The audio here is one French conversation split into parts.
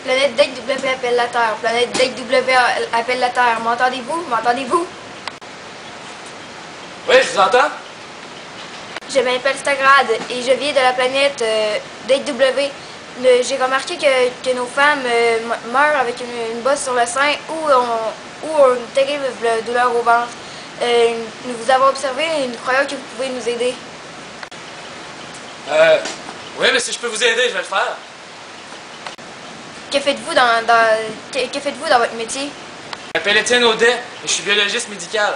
Planète DW appelle la Terre. Planète DW appelle la Terre. M'entendez-vous? M'entendez-vous? Oui, je vous entends. Je m'appelle Stagrad et je viens de la planète DW. J'ai remarqué que nos femmes meurent avec une bosse sur le sein ou une terrible douleur au ventre. Nous vous avons observé et nous croyons que vous pouvez nous aider. Oui, mais si je peux vous aider, je vais le faire. Que faites-vous que faites-vous dans votre métier? Je m'appelle Étienne Audet et je suis biologiste médical.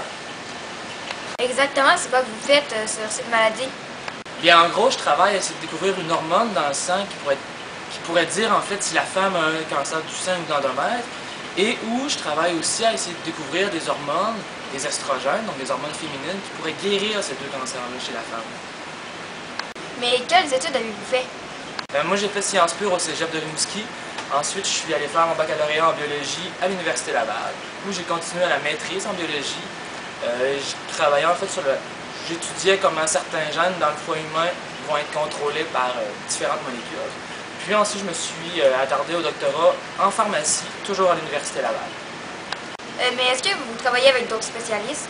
Exactement, c'est quoi que vous faites sur cette maladie? Bien, en gros, je travaille à essayer de découvrir une hormone dans le sang qui pourrait dire en fait si la femme a un cancer du sein ou de l'endomètre. Et où je travaille aussi à essayer de découvrir des hormones, des estrogènes, donc des hormones féminines, qui pourraient guérir ces deux cancers-là chez la femme. Mais quelles études avez-vous fait? Moi, j'ai fait Sciences pures au cégep de Rimouski. Ensuite, je suis allé faire mon baccalauréat en biologie à l'Université Laval, où j'ai continué à la maîtrise en biologie. Je travaillais en fait j'étudiais comment certains gènes dans le foie humain vont être contrôlés par différentes molécules. Puis ensuite, je me suis attardé au doctorat en pharmacie, toujours à l'Université Laval. Mais est-ce que vous travaillez avec d'autres spécialistes?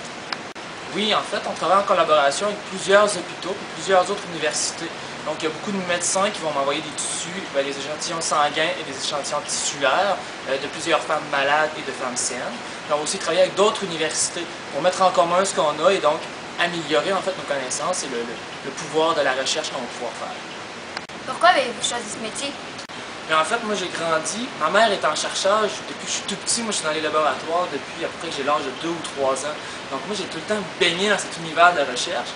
Oui, en fait, on travaille en collaboration avec plusieurs hôpitaux et plusieurs autres universités. Donc, il y a beaucoup de médecins qui vont m'envoyer des tissus, des échantillons sanguins et des échantillons tissulaires de plusieurs femmes malades et de femmes saines. On va aussi travailler avec d'autres universités pour mettre en commun ce qu'on a et donc améliorer en fait nos connaissances et le pouvoir de la recherche qu'on va pouvoir faire. Pourquoi avez-vous choisi ce métier? Mais en fait, moi, j'ai grandi. Ma mère est en cherchage. Depuis que je suis tout petit, moi, je suis dans les laboratoires depuis à peu près que j'ai l'âge de 2 ou 3 ans. Donc, moi, j'ai tout le temps baigné dans cet univers de recherche.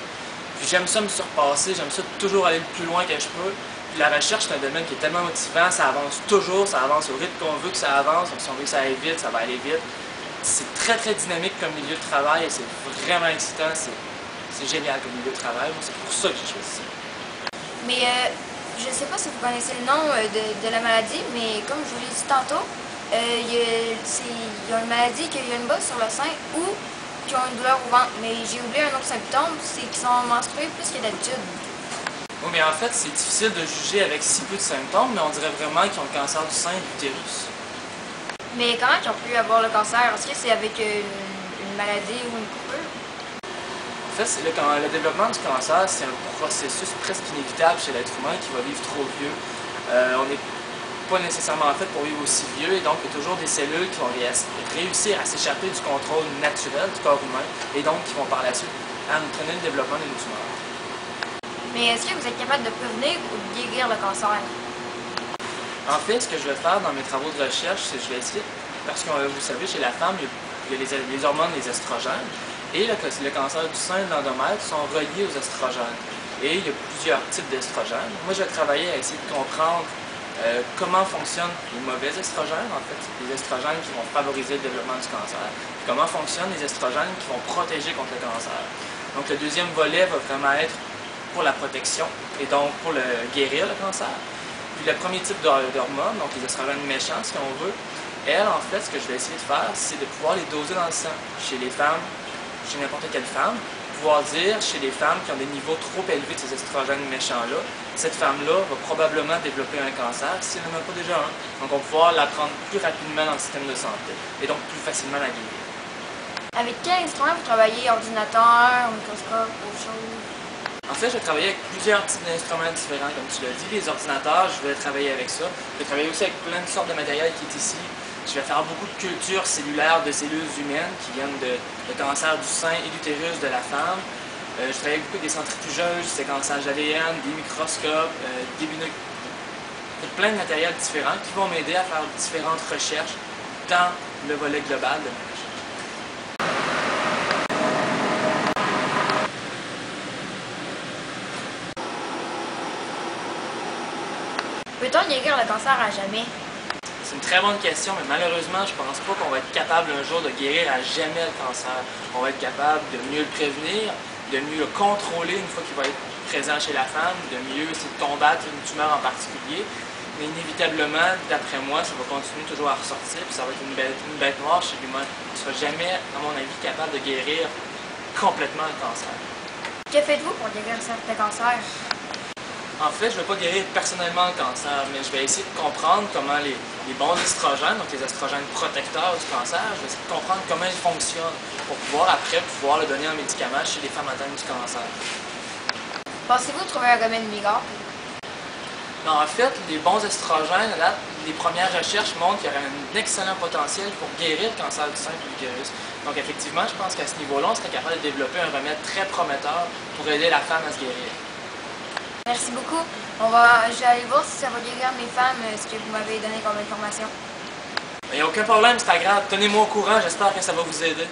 Puis, j'aime ça me surpasser. J'aime ça toujours aller le plus loin que je peux. Puis, la recherche, c'est un domaine qui est tellement motivant. Ça avance toujours. Ça avance au rythme qu'on veut que ça avance. Donc, si on veut que ça aille vite, ça va aller vite. C'est très, très dynamique comme milieu de travail. Et c'est vraiment excitant. C'est génial comme milieu de travail. Moi, c'est pour ça que j'ai choisi ça. Mais je ne sais pas si vous connaissez le nom de la maladie, mais comme je vous l'ai dit tantôt, il y a une maladie qu'il y a une bosse sur le sein ou qui ont une douleur au ventre. Mais j'ai oublié un autre symptôme, c'est qu'ils sont menstrués plus que d'habitude. Oui, mais en fait, c'est difficile de juger avec si peu de symptômes, mais on dirait vraiment qu'ils ont le cancer du sein et de l'utérus. Mais comment ils ont pu avoir le cancer? Est-ce que c'est avec une maladie ou une coupure? En fait, le développement du cancer, c'est un processus presque inévitable chez l'être humain qui va vivre trop vieux. On n'est pas nécessairement fait pour vivre aussi vieux et donc il y a toujours des cellules qui vont réussir à s'échapper du contrôle naturel du corps humain et donc qui vont par la suite entraîner le développement d'une tumeur. Mais est-ce que vous êtes capable de prévenir ou de guérir le cancer? En fait, ce que je vais faire dans mes travaux de recherche, c'est que je vais essayer, parce que vous savez, chez la femme, il y a les hormones, les estrogènes. Et le cancer du sein et de l'endomètre sont reliés aux estrogènes. Et il y a plusieurs types d'estrogènes. Moi, je vais travailler à essayer de comprendre comment fonctionnent les mauvais estrogènes, en fait, les estrogènes qui vont favoriser le développement du cancer. Puis comment fonctionnent les estrogènes qui vont protéger contre le cancer. Donc, le deuxième volet va vraiment être pour la protection et donc pour guérir le cancer. Puis le premier type d'hormones, donc les estrogènes méchants, si on veut, elles, en fait, ce que je vais essayer de faire, c'est de pouvoir les doser dans le sang chez les femmes, chez n'importe quelle femme, pouvoir dire chez les femmes qui ont des niveaux trop élevés de ces estrogènes méchants-là, cette femme-là va probablement développer un cancer si elle n'en a pas déjà un. Donc on va pouvoir la prendre plus rapidement dans le système de santé et donc plus facilement la guérir. Avec quel instrument vous travaillez? Ordinateur, microscope, autre chose? En fait, je vais travailler avec plusieurs types d'instruments différents, comme tu l'as dit. Les ordinateurs, je vais travailler avec ça. Je vais travailler aussi avec plein de sortes de matériel qui est ici. Je vais faire beaucoup de cultures cellulaires de cellules humaines qui viennent de cancer du sein et d'utérus de la femme. Je travaille beaucoup avec des centrifugeuses, séquençage ADN, des microscopes, des binocles. Plein de matériels différents qui vont m'aider à faire différentes recherches dans le volet global de ma recherche. Peut-on guérir le cancer à jamais? C'est une très bonne question, mais malheureusement, je pense pas qu'on va être capable un jour de guérir à jamais le cancer. On va être capable de mieux le prévenir, de mieux le contrôler une fois qu'il va être présent chez la femme, de mieux essayer de combattre une tumeur en particulier. Mais inévitablement, d'après moi, ça va continuer toujours à ressortir, puis ça va être une bête noire chez l'humain. On ne sera jamais, à mon avis, capable de guérir complètement le cancer. Que faites-vous pour guérir le cancer? En fait, je ne vais pas guérir personnellement le cancer, mais je vais essayer de comprendre comment les bons estrogènes, donc les estrogènes protecteurs du cancer, je vais essayer de comprendre comment ils fonctionnent pour pouvoir après le donner en médicament chez les femmes atteintes du cancer. Pensez-vous trouver un remède miracle? En fait, les bons estrogènes, là, les premières recherches montrent qu'il y aurait un excellent potentiel pour guérir le cancer du sein et l'utérus. Donc effectivement, je pense qu'à ce niveau-là, on serait capable de développer un remède très prometteur pour aider la femme à se guérir. Merci beaucoup. Je vais aller voir si ça va guérir mes femmes, ce que vous m'avez donné comme information. Il n'y a aucun problème, c'est pas grave. Tenez-moi au courant, j'espère que ça va vous aider.